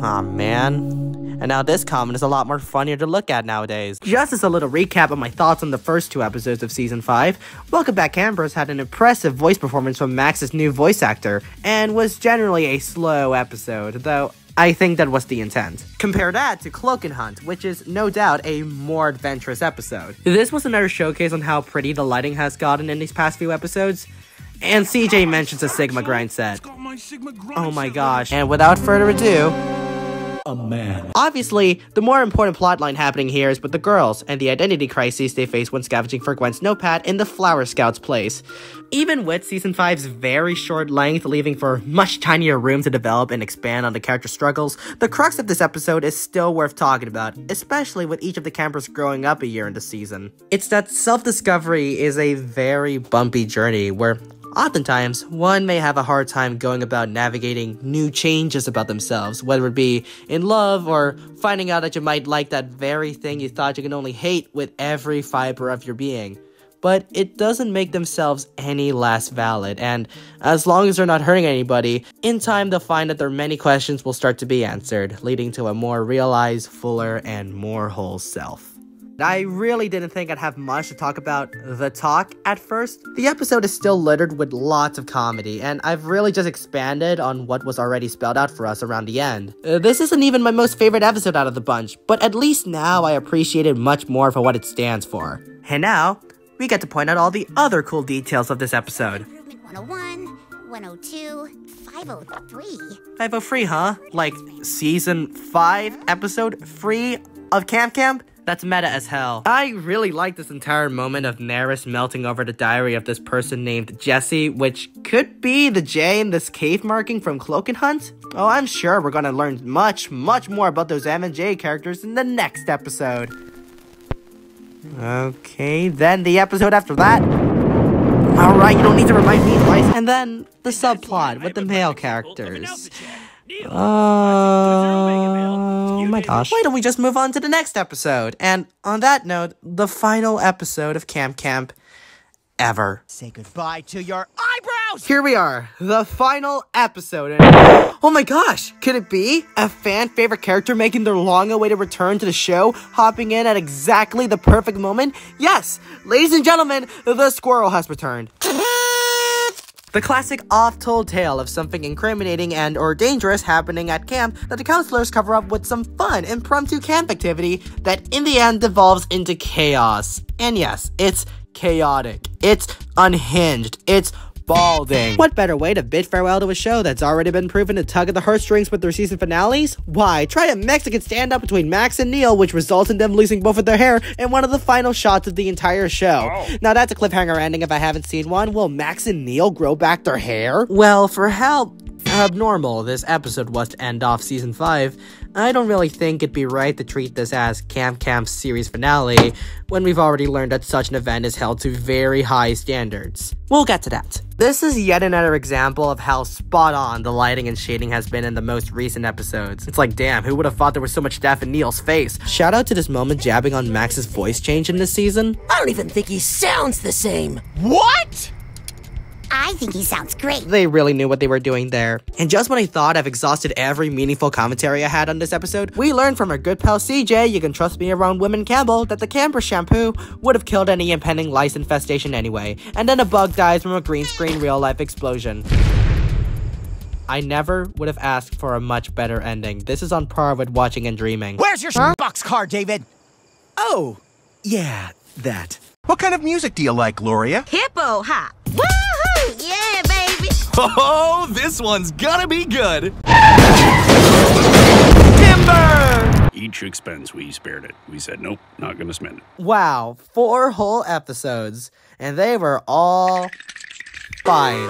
Aw, man. And now this comment is a lot more funnier to look at nowadays. Just as a little recap of my thoughts on the first 2 episodes of Season 5, Welcome Back Campers had an impressive voice performance from Max's new voice actor, and was generally a slow episode, though I think that was the intent. Compare that to Cloak and Hunt, which is no doubt a more adventurous episode. This was another showcase on how pretty the lighting has gotten in these past few episodes, and CJ mentions a Sigma grind set. Oh my gosh. And without further ado, a man. Obviously, the more important plotline happening here is with the girls, and the identity crises they face when scavenging for Gwen's notepad in the Flower Scout's place. Even with Season 5's very short length, leaving for much tinier room to develop and expand on the character struggles, the crux of this episode is still worth talking about, especially with each of the campers growing up a year into season. It's that self-discovery is a very bumpy journey, where oftentimes, one may have a hard time going about navigating new changes about themselves, whether it be in love or finding out that you might like that very thing you thought you can only hate with every fiber of your being. But it doesn't make themselves any less valid, and as long as they're not hurting anybody, in time they'll find that their many questions will start to be answered, leading to a more realized, fuller, and more whole self. I really didn't think I'd have much to talk about the talk at first. The episode is still littered with lots of comedy, and I've really just expanded on what was already spelled out for us around the end. This isn't even my most favorite episode out of the bunch, but at least now I appreciate it much more for what it stands for. And now, we get to point out all the other cool details of this episode. Improvement 101, 102, 503. 503, huh? Like, Season 5 episode 3 of Camp Camp? That's meta as hell. I really like this entire moment of Neris melting over the diary of this person named Jesse, which could be the J in this cave marking from Cloak and Hunt. Oh, I'm sure we're gonna learn much more about those M and J characters in the next episode. Okay, then the episode after that. Alright, you don't need to remind me twice. And then the subplot with the male characters. Oh my gosh. Why don't we just move on to the next episode? And on that note, the final episode of Camp Camp ever. Say goodbye to your eyebrows! Here we are, the final episode. And oh my gosh, could it be a fan favorite character making their long-awaited return to the show, hopping in at exactly the perfect moment? Yes, ladies and gentlemen, the squirrel has returned. The classic oft-told tale of something incriminating and or dangerous happening at camp that the counselors cover up with some fun, impromptu camp activity that in the end devolves into chaos. And yes, it's chaotic. It's unhinged. It's balding. What better way to bid farewell to a show that's already been proven to tug at the heartstrings with their season finales? Why, try a Mexican standoff between Max and Neil, which results in them losing both of their hair in one of the final shots of the entire show. Oh. Now that's a cliffhanger ending if I haven't seen one. Will Max and Neil grow back their hair? Well, for how abnormal this episode was to end off Season 5, I don't really think it'd be right to treat this as Camp Camp's series finale, when we've already learned that such an event is held to very high standards. We'll get to that. This is yet another example of how spot on the lighting and shading has been in the most recent episodes. It's like, damn, who would have thought there was so much death in Neil's face? Shout out to this moment jabbing on Max's voice change in this season. I don't even think he sounds the same. What? I think he sounds great. They really knew what they were doing there. And just when I thought I've exhausted every meaningful commentary I had on this episode, we learned from our good pal CJ, you can trust me around women Campbell, that the camper shampoo would have killed any impending lice infestation anyway, and then a bug dies from a green screen real-life explosion. I never would have asked for a much better ending. This is on par with watching and dreaming. Where's your boxcar, David? Oh, yeah, that. What kind of music do you like, Gloria? Hippo hop. Woohoo! Yeah, baby. Oh, this one's gonna be good. Timber! Each expense, we spared it. We said, nope, not gonna spend it. Wow, 4 whole episodes, and they were all fine.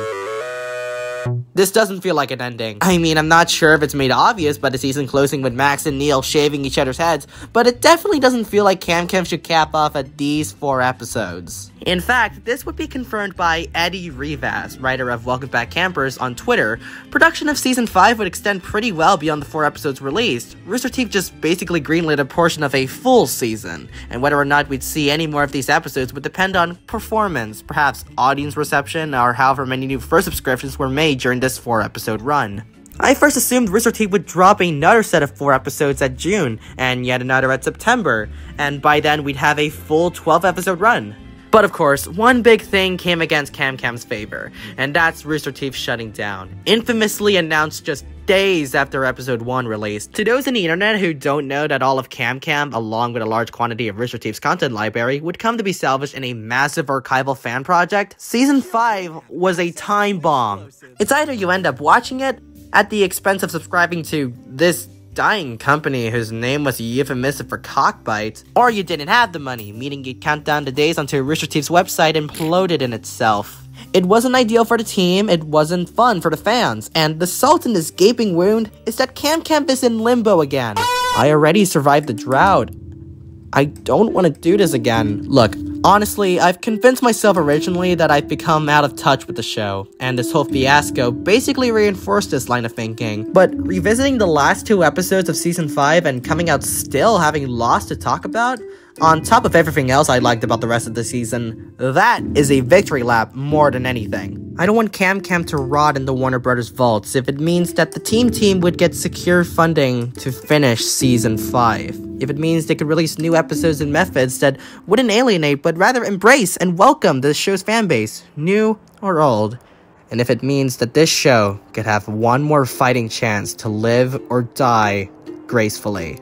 This doesn't feel like an ending. I mean, I'm not sure if it's made obvious by the season closing with Max and Neil shaving each other's heads, but it definitely doesn't feel like Cam Cam should cap off at these 4 episodes. In fact, this would be confirmed by Eddie Rivas, writer of Welcome Back Campers, on Twitter. Production of Season 5 would extend pretty well beyond the 4 episodes released. Rooster Teeth just basically greenlit a portion of a full season, and whether or not we'd see any more of these episodes would depend on performance, perhaps audience reception, or however many new first subscriptions were made during this 4-episode run. I first assumed Rooster Teeth would drop another set of 4 episodes at June, and yet another at September, and by then we'd have a full 12-episode run. But of course, one big thing came against Cam Cam's favor, and that's Rooster Teeth shutting down, infamously announced just days after episode 1 released. To those on the internet who don't know that all of Cam Cam, along with a large quantity of Rooster Teeth's content library, would come to be salvaged in a massive archival fan project, Season 5 was a time bomb. It's either you end up watching it at the expense of subscribing to this dying company whose name was euphemistic for cockbite, or you didn't have the money, meaning you'd count down the days until Rooster Teeth's website imploded in itself. It wasn't ideal for the team, it wasn't fun for the fans, and the salt in this gaping wound is that Cam Cam is in limbo again. I already survived the drought. I don't want to do this again. Look, honestly, I've convinced myself originally that I've become out of touch with the show, and this whole fiasco basically reinforced this line of thinking. But revisiting the last 2 episodes of Season 5 and coming out still having lots to talk about, on top of everything else I liked about the rest of the season, that is a victory lap more than anything. I don't want Cam Cam to rot in the Warner Brothers vaults if it means that the team would get secure funding to finish Season 5. If it means they could release new episodes and methods that wouldn't alienate but rather embrace and welcome the show's fanbase, new or old. And if it means that this show could have one more fighting chance to live or die gracefully.